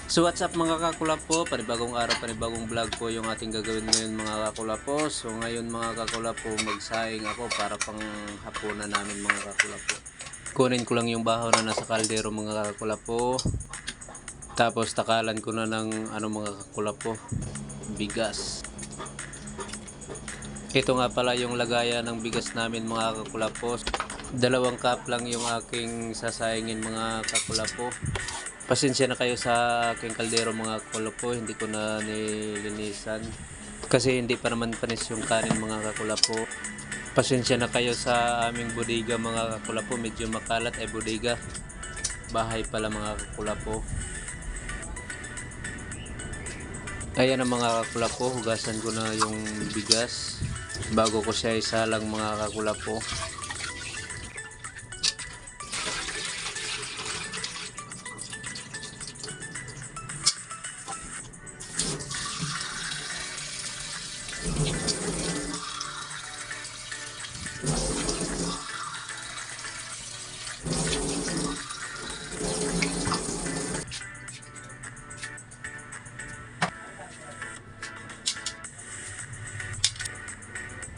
So what's up mga kakulapo, panibagong araw, panibagong vlog po yung ating gagawin ngayon mga kakulapo. So ngayon mga kakulapo, magsaing ako para pang hapunan namin mga kakulapo. Kunin ko lang yung bahaw na nasa kaldero mga kakulapo. Tapos takalan ko na ng mga kakulapo, bigas. Ito nga pala yung lagayan ng bigas namin mga kakulapo. 2 cup lang yung aking sasayangin mga kakulapo. Pasensya na kayo sa aking kaldero mga kakulapo, hindi ko na nilinisan kasi hindi pa naman panis yung kanin mga kakulapo. Pasensya na kayo sa aming bodega mga kakulapo, medyo makalat ay bodega, bahay pala mga kakulapo. Ayan ang mga kakulapo, hugasan ko na yung bigas bago ko siya isalang mga kakulapo.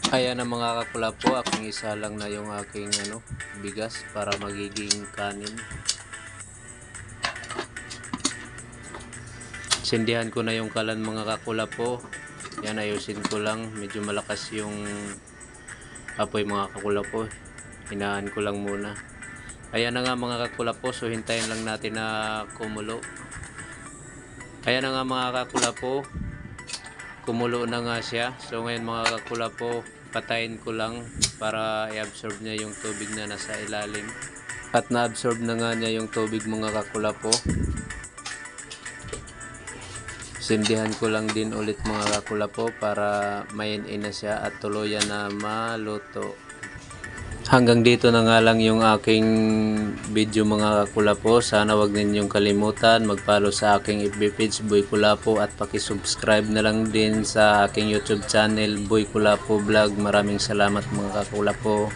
Ayan ang mga kakulapo, aking isa lang na yung aking bigas para magiging kanin. Sindihan ko na yung kalan mga kakulapo. Yan, ayusin ko lang, medyo malakas yung apoy mga kakulapo, hinaan ko lang muna. Ayan na nga mga kakulapo, so hintayin lang natin na kumulo. Ayan na nga mga kakulapo, kumulo na nga siya. So ngayon mga kakulapo, patayin ko lang para i-absorb niya yung tubig na nasa ilalim. At na-absorb na nga niya yung tubig mga kakulapo. Sindihan ko lang din ulit mga kakulapo para mayin-in na siya at tuluyan na maluto. Hanggang dito na nga lang yung aking video mga kakulapo. Sana wag ninyong kalimutan mag-follow sa aking FB page Boy Kulapo at paki-subscribe na lang din sa aking YouTube channel Boy Kulapo Vlog. Maraming salamat mga kakulapo.